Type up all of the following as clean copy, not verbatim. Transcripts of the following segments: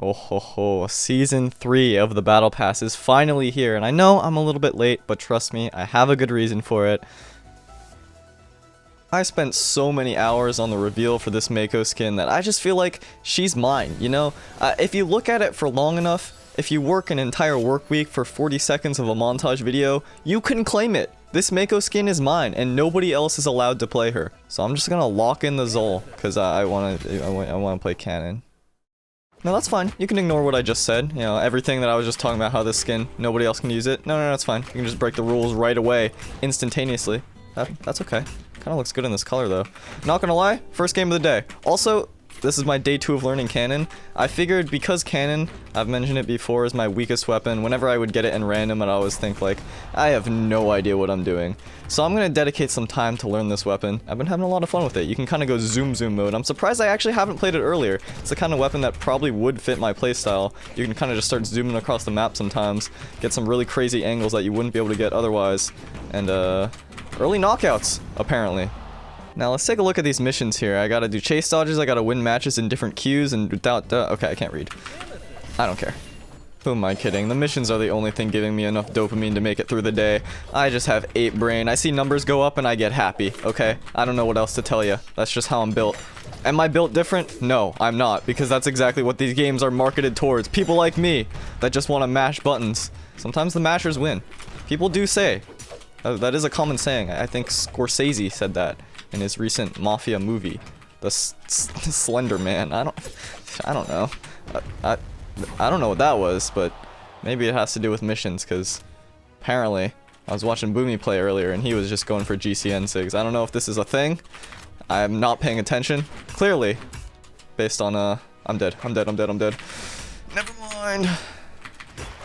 Oh ho ho, Season 3 of the Battle Pass is finally here, and I know I'm a little bit late, but trust me, I have a good reason for it. I spent so many hours on the reveal for this Mako skin that I just feel like she's mine, you know? If you look at it for long enough, if you work an entire work week for 40 seconds of a montage video, you can claim it. This Mako skin is mine, and nobody else is allowed to play her. So I'm just gonna lock in the Zol, because I wanna play Cannon. No, that's fine. You can ignore what I just said. You know, everything that I was just talking about, how this skin, nobody else can use it. No, that's fine. You can just break the rules right away, instantaneously. That's okay. Kinda looks good in this color, though. Not gonna lie, first game of the day. Also, this is my day 2 of learning Cannon. I figured because Cannon, I've mentioned it before, is my weakest weapon, whenever I would get it in random, I'd always think like, I have no idea what I'm doing. So I'm gonna dedicate some time to learn this weapon. I've been having a lot of fun with it. You can kind of go zoom mode. I'm surprised I actually haven't played it earlier. It's the kind of weapon that probably would fit my playstyle. You can kind of just start zooming across the map sometimes, get some really crazy angles that you wouldn't be able to get otherwise, and early knockouts, apparently. Now let's take a look at these missions here. I gotta do chase dodges, I gotta win matches in different queues, and without okay, I can't read. I don't care. Who am I kidding? The missions are the only thing giving me enough dopamine to make it through the day. I just have 8 brain. I see numbers go up and I get happy, okay? I don't know what else to tell you. That's just how I'm built. Am I built different? No, I'm not, because that's exactly what these games are marketed towards. People like me that just want to mash buttons. Sometimes the mashers win. People do say. That is a common saying. I think Scorsese said that in his recent Mafia movie, the Slender Man. I don't know. I don't know what that was, but maybe it has to do with missions, because apparently I was watching Boomy play earlier and he was just going for GCN SIGs. I don't know if this is a thing. I'm not paying attention. Clearly, based on I'm dead. Never mind.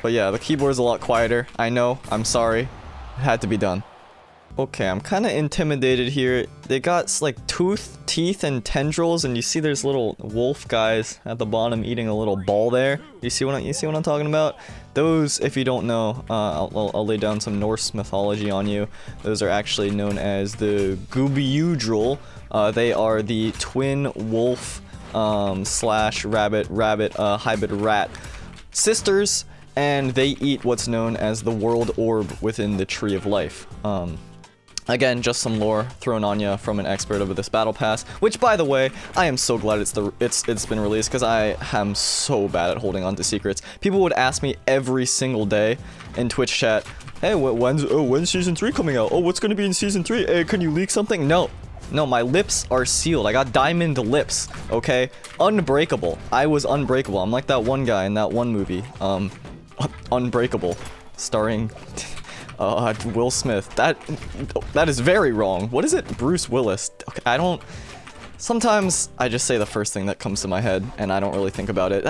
But yeah, the keyboard's a lot quieter. I know. I'm sorry. It had to be done. Okay, I'm kind of intimidated here. They got like teeth and tendrils, and you see there's little wolf guys at the bottom eating a little ball there. You see what I'm talking about? Those, if you don't know, I'll lay down some Norse mythology on you. Those are actually known as the Gubiudril. They are the twin wolf slash rabbit hybrid rat sisters, and they eat what's known as the world orb within the tree of life. Again, just some lore thrown on you from an expert over this battle pass, which, by the way, I am so glad it's been released, because I am so bad at holding on to secrets. People would ask me every single day in Twitch chat, hey, when's season 3 coming out? Oh, what's gonna be in season 3? Hey, can you leak something? No, my lips are sealed. I got diamond lips, okay? Unbreakable. I was unbreakable. I'm like that one guy in that one movie, Unbreakable, starring Will Smith. That is very wrong. What is it? Bruce Willis. Okay, sometimes I just say the first thing that comes to my head and I don't really think about it.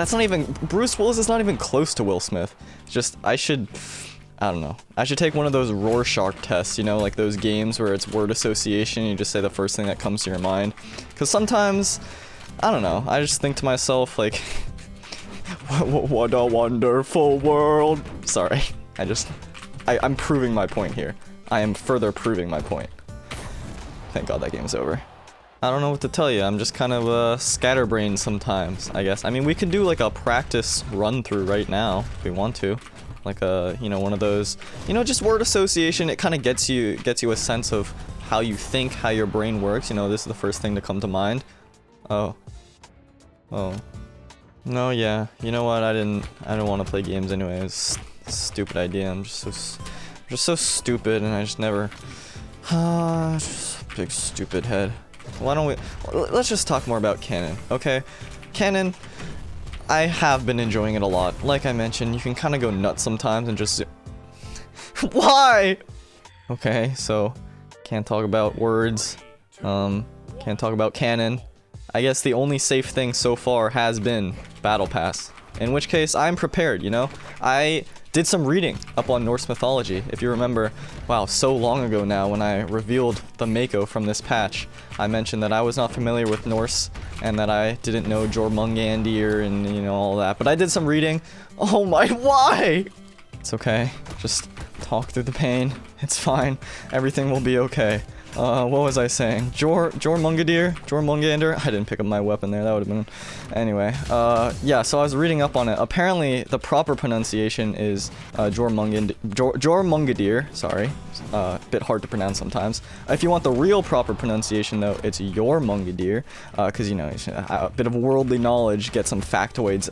Bruce Willis is not even close to Will Smith. Just, I don't know. I should take one of those Rorschach tests, you know, like those games where it's word association, you just say the first thing that comes to your mind. Because sometimes, I don't know, I just think to myself, like, what a wonderful world. Sorry, I'm proving my point here. I am further proving my point. Thank God that game's over. I don't know what to tell you. I'm just kind of scatterbrained sometimes, I guess. I mean, we could do like a practice run through right now if we want to. Like you know, one of those, you know, just word association. It kind of gets you a sense of how you think, how your brain works. You know, this is the first thing to come to mind. Oh. No, yeah. You know what? I didn't want to play games anyway. It was a stupid idea. I'm just so stupid, and I just never. Just a big stupid head. Why don't we? Let's just talk more about Cannon, okay? Cannon, I have been enjoying it a lot. Like I mentioned, you can kind of go nuts sometimes and just. Why? Okay, so can't talk about words. Can't talk about Cannon. I guess the only safe thing so far has been Battle Pass. In which case, I'm prepared, you know? I did some reading up on Norse mythology. If you remember, wow, so long ago now when I revealed the Mako from this patch, I mentioned that I was not familiar with Norse and that I didn't know Jormungandr and, you know, all that. But I did some reading. Oh my, why? It's okay. Just talk through the pain. It's fine. Everything will be okay. What was I saying? Jormungadir? I didn't pick up my weapon there, that would have been... Anyway, yeah, so I was reading up on it. Apparently, the proper pronunciation is, Jormungadir, sorry. Bit hard to pronounce sometimes. If you want the real proper pronunciation, though, it's Jormungadir, because, you know, a bit of worldly knowledge, get some factoids.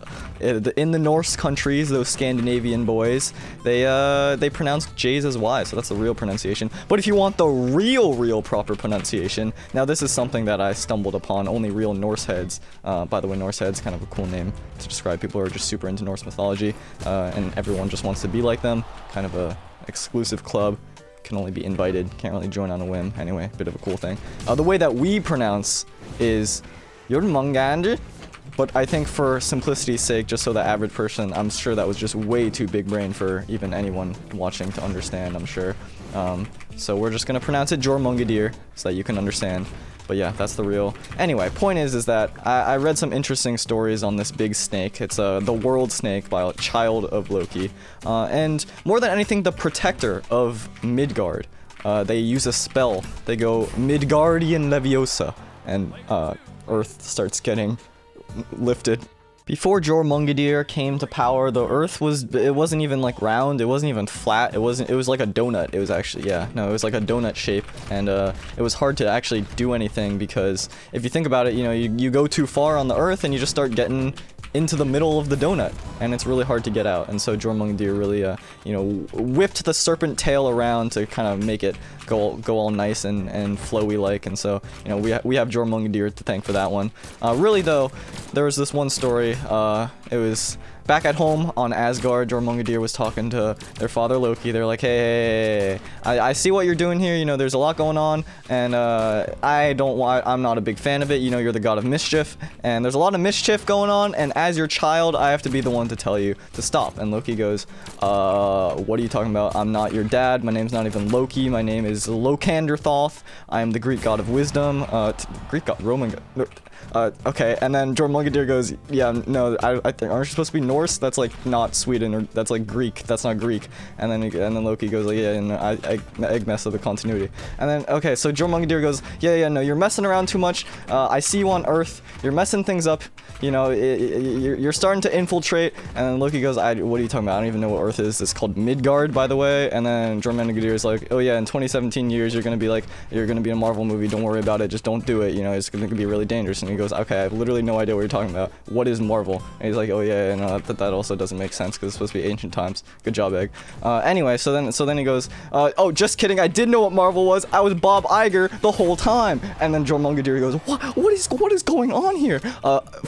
In the Norse countries, those Scandinavian boys, they pronounce J's as Y, so that's the real pronunciation. But if you want the real proper pronunciation, now this is something that I stumbled upon, only real Norse heads, by the way, Norse heads, kind of a cool name to describe people who are just super into Norse mythology, and everyone just wants to be like them, kind of a exclusive club, can only be invited, can't really join on a whim, anyway, bit of a cool thing. The way that we pronounce is Jormungadir, but I think for simplicity's sake, just so the average person, I'm sure that was just way too big brain for even anyone watching to understand, I'm sure. So we're just gonna pronounce it Jormungadir so that you can understand. But yeah, that's the real. Anyway, point is that I read some interesting stories on this big snake. It's the world snake by a child of Loki. And more than anything, the protector of Midgard. They use a spell. They go Midgardian Leviosa. And Earth starts getting lifted. Before Jormungadir came to power, the Earth wasn't even like round, it wasn't even flat, it was like a donut. It was actually, yeah, no, it was like a donut shape, and it was hard to actually do anything because if you think about it, you know, you go too far on the Earth and you just start getting into the middle of the donut, and it's really hard to get out. And so Jormungadir really, you know, whipped the serpent tail around to kind of make it go all nice and flowy like. And so, you know, we have Jormungadir to thank for that one. Really though, there was this one story. It was back at home on Asgard. Jormungadir was talking to their father Loki. They're like, hey, I see what you're doing here. You know, there's a lot going on, and I'm not a big fan of it. You know, you're the god of mischief, and there's a lot of mischief going on. And as your child, I have to be the one to tell you to stop. And Loki goes, what are you talking about? I'm not your dad. My name's not even Loki. My name is Lokanderthoth. I am the Greek god of wisdom. Roman god. Okay, and then Jormungadir goes, yeah, no, I think, aren't you supposed to be Norse? That's like not Sweden, or that's like Greek. That's not Greek. And then Loki goes like, yeah, and I mess up the continuity. And then, okay, so Jormungadir goes, yeah, no, you're messing around too much. I see you on Earth. You're messing things up. You know, you're starting to infiltrate. And then Loki goes, what are you talking about? I don't even know what Earth is. It's called Midgard, by the way. And then Jormungadir is like, oh yeah, in 2017 years, you're gonna be in a Marvel movie. Don't worry about it. Just don't do it. You know, it's gonna be really dangerous. And he goes, okay, I have literally no idea what you're talking about. What is Marvel? And he's like, oh yeah, no, that also doesn't make sense because it's supposed to be ancient times. Good job, Egg. Anyway, so then he goes, oh, just kidding. I did know what Marvel was. I was Bob Iger the whole time. And then Jormungadir goes, what is going on here?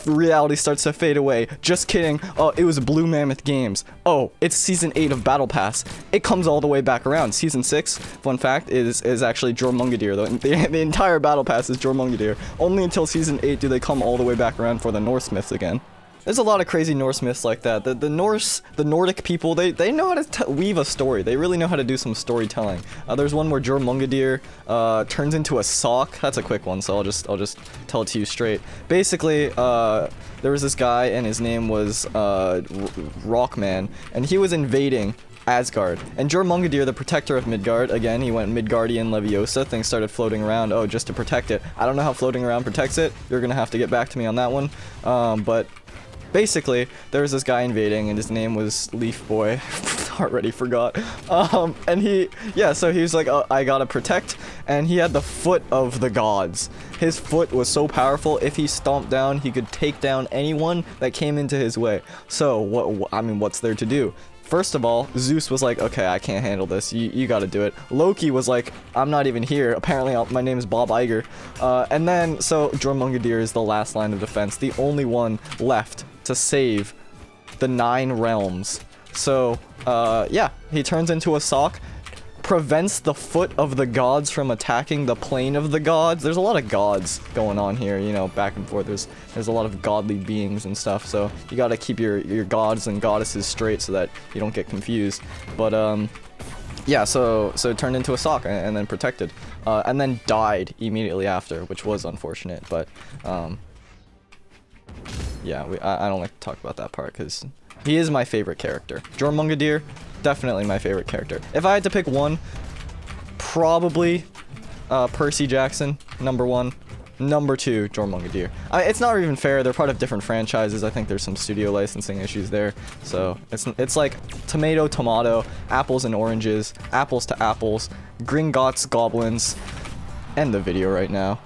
Reality starts to fade away. Just kidding. It was Blue Mammoth Games. Oh, it's season 8 of Battle Pass. It comes all the way back around. Season 6, fun fact, is actually Jormungadir. The entire Battle Pass is Jormungadir. Only until season 8 do they come all the way back around for the Norse myths again. There's a lot of crazy Norse myths like that. The Nordic people, they know how to weave a story. They really know how to do some storytelling. There's one where Jormungadir turns into a sock. That's a quick one, so I'll just tell it to you straight. Basically, there was this guy, and his name was Rockman, and he was invading Asgard. And Jormungadir, the protector of Midgard, again, he went Midgardian Leviosa, things started floating around, just to protect it. I don't know how floating around protects it, you're gonna have to get back to me on that one, but basically, there was this guy invading, and his name was Leaf Boy. Already forgot. And so he was like, I gotta protect, and he had the foot of the gods. His foot was so powerful, if he stomped down, he could take down anyone that came into his way. So, what's there to do? First of all, Zeus was like, okay, I can't handle this, you gotta do it. Loki was like, I'm not even here, apparently my name is Bob Iger. And then, so Jormungadir is the last line of defense, the only one left to save the 9 realms. So, yeah, he turns into a sock, prevents the foot of the gods from attacking the plane of the gods. There's a lot of gods going on here, you know, back and forth. There's a lot of godly beings and stuff, so you gotta keep your gods and goddesses straight so that you don't get confused. But, yeah, so it turned into a sock and then protected. And then died immediately after, which was unfortunate, but, yeah, I don't like to talk about that part, because he is my favorite character. Jormungadir, definitely my favorite character. If I had to pick one, probably Percy Jackson, number 1. Number 2, Jormungandr. It's not even fair. They're part of different franchises. I think there's some studio licensing issues there. So it's like tomato, tomato, apples and oranges, apples to apples, Gringotts, goblins. End the video right now.